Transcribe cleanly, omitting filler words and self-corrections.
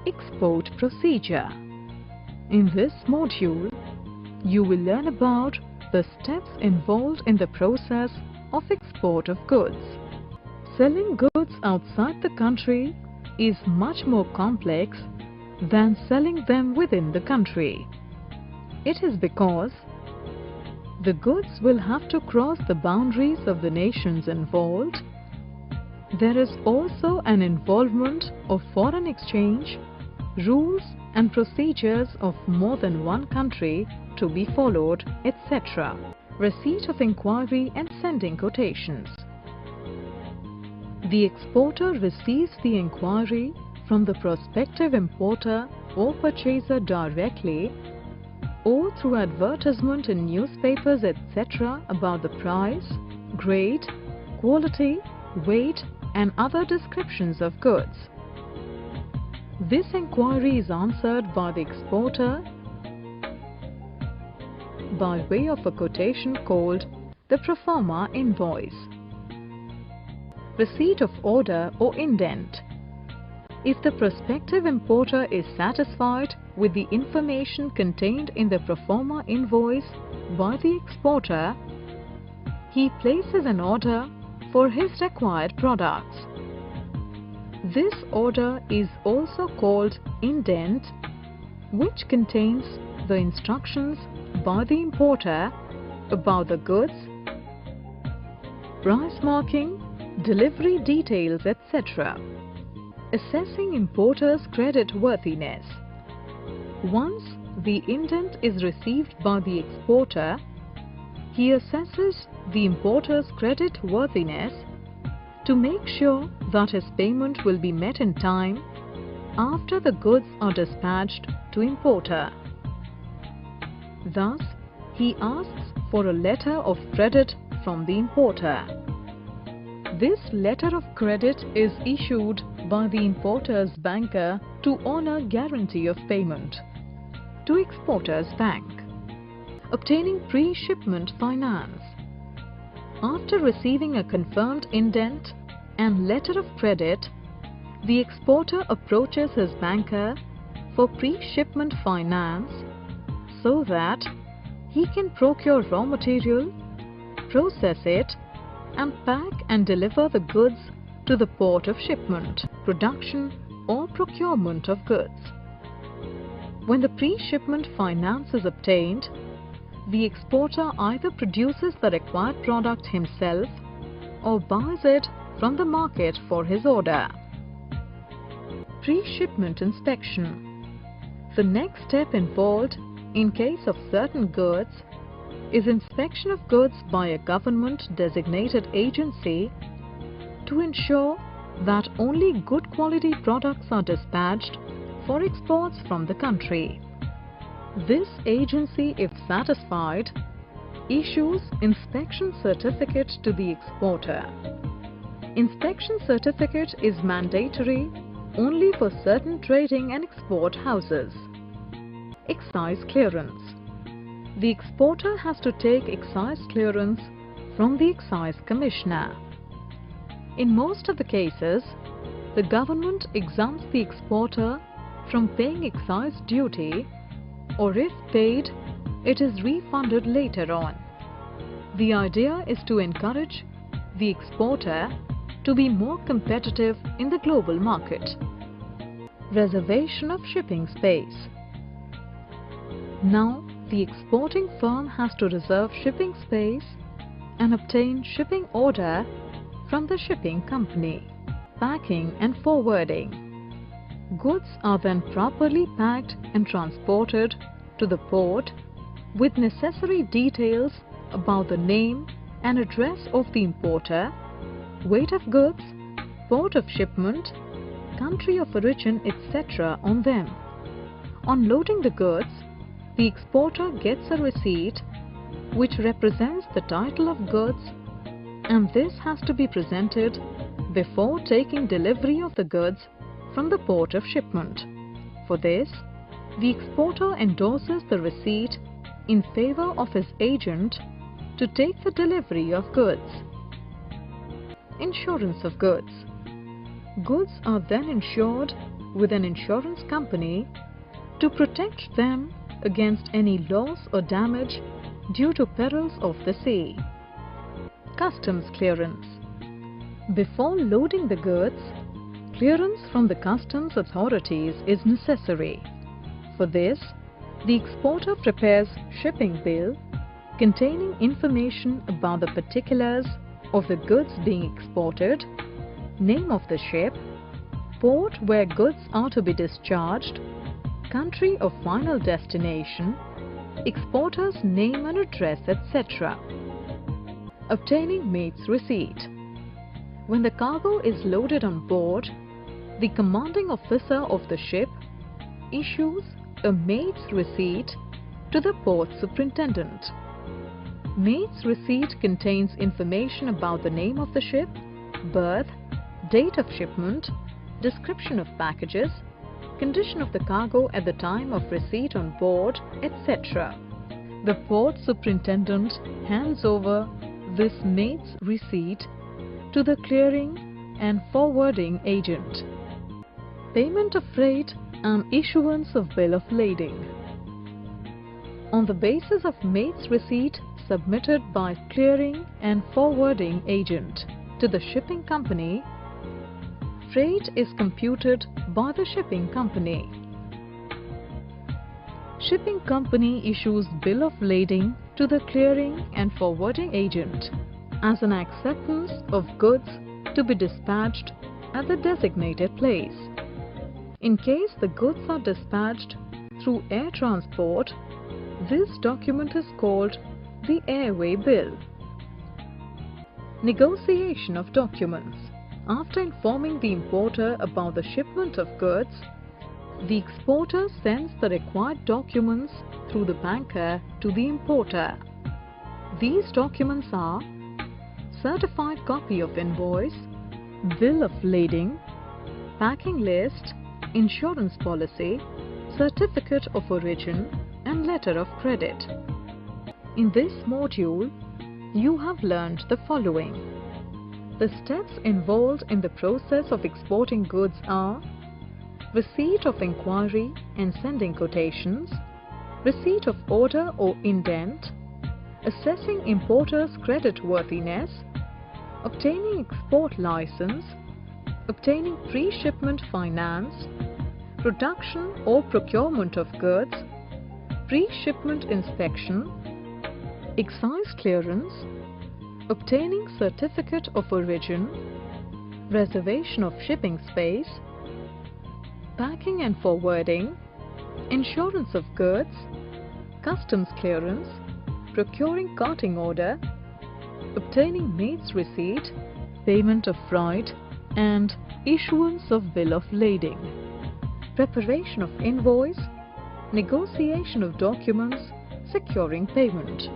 Export procedure. In this module, you will learn about the steps involved in the process of export of goods. Selling goods outside the country is much more complex than selling them within the country. It is because the goods will have to cross the boundaries of the nations involved. There is also an involvement of foreign exchange, rules and procedures of more than one country to be followed, etc. Receipt of inquiry and sending quotations. The exporter receives the inquiry from the prospective importer or purchaser directly or through advertisement in newspapers, etc. about the price, grade, quality, weight and other descriptions of goods. This inquiry is answered by the exporter by way of a quotation called the pro forma invoice. Receipt of order or indent. If the prospective importer is satisfied with the information contained in the pro forma invoice by the exporter, he places an order for his required products. This order is also called indent, which contains the instructions by the importer about the goods, price marking, delivery details, etc. Assessing importer's credit worthiness. Once the indent is received by the exporter, he assesses the importer's credit worthiness to make sure that his payment will be met in time after the goods are dispatched to importer. Thus, he asks for a letter of credit from the importer. This letter of credit is issued by the importer's banker to honor guarantee of payment to exporter's bank. Obtaining pre-shipment finance. After receiving a confirmed indent and letter of credit, the exporter approaches his banker for pre-shipment finance so that he can procure raw material, process it, and pack and deliver the goods to the port of shipment, production or procurement of goods. When the pre-shipment finance is obtained, the exporter either produces the required product himself or buys it from the market for his order. Pre-shipment inspection. The next step involved in case of certain goods is inspection of goods by a government-designated agency to ensure that only good quality products are dispatched for exports from the country. This agency, if satisfied, issues inspection certificate to the exporter. Inspection certificate is mandatory only for certain trading and export houses. Excise clearance. The exporter has to take excise clearance from the excise commissioner. In most of the cases, the government exempts the exporter from paying excise duty, or if paid, it is refunded later on. The idea is to encourage the exporter to be more competitive in the global market. Reservation of shipping space. Now, the exporting firm has to reserve shipping space and obtain shipping order from the shipping company. Packing and forwarding. Goods are then properly packed and transported to the port with necessary details about the name and address of the importer, weight of goods, port of shipment, country of origin, etc. on them. On loading the goods, the exporter gets a receipt which represents the title of goods, and this has to be presented before taking delivery of the goods from the port of shipment. For this, the exporter endorses the receipt in favor of his agent to take the delivery of goods. Insurance of goods. Goods are then insured with an insurance company to protect them against any loss or damage due to perils of the sea. Customs clearance. Before loading the goods, clearance from the customs authorities is necessary. For this, the exporter prepares shipping bill containing information about the particulars of the goods being exported, name of the ship, port where goods are to be discharged, country of final destination, exporter's name and address, etc. Obtaining mate's receipt. When the cargo is loaded on board, the commanding officer of the ship issues a mate's receipt to the port superintendent. Mate's receipt contains information about the name of the ship, berth, date of shipment, description of packages, condition of the cargo at the time of receipt on board, etc. The port superintendent hands over this mate's receipt to the clearing and forwarding agent. Payment of freight and issuance of bill of lading. On the basis of mate's receipt submitted by clearing and forwarding agent to the shipping company, freight is computed by the shipping company. Shipping company issues bill of lading to the clearing and forwarding agent as an acceptance of goods to be dispatched at the designated place. In case the goods are dispatched through air transport, this document is called the airway bill. Negotiation of documents. After informing the importer about the shipment of goods, the exporter sends the required documents through the banker to the importer. These documents are certified copy of invoice, bill of lading, packing list, insurance policy, certificate of origin, and letter of credit. In this module, you have learned the following. The steps involved in the process of exporting goods are receipt of inquiry and sending quotations, receipt of order or indent, assessing importer's creditworthiness, obtaining export license, obtaining pre-shipment finance, production or procurement of goods, pre-shipment inspection, excise clearance, obtaining certificate of origin, reservation of shipping space, packing and forwarding, insurance of goods, customs clearance, procuring carting order, obtaining mate's receipt, payment of freight, and issuance of bill of lading, preparation of invoice, negotiation of documents, securing payment.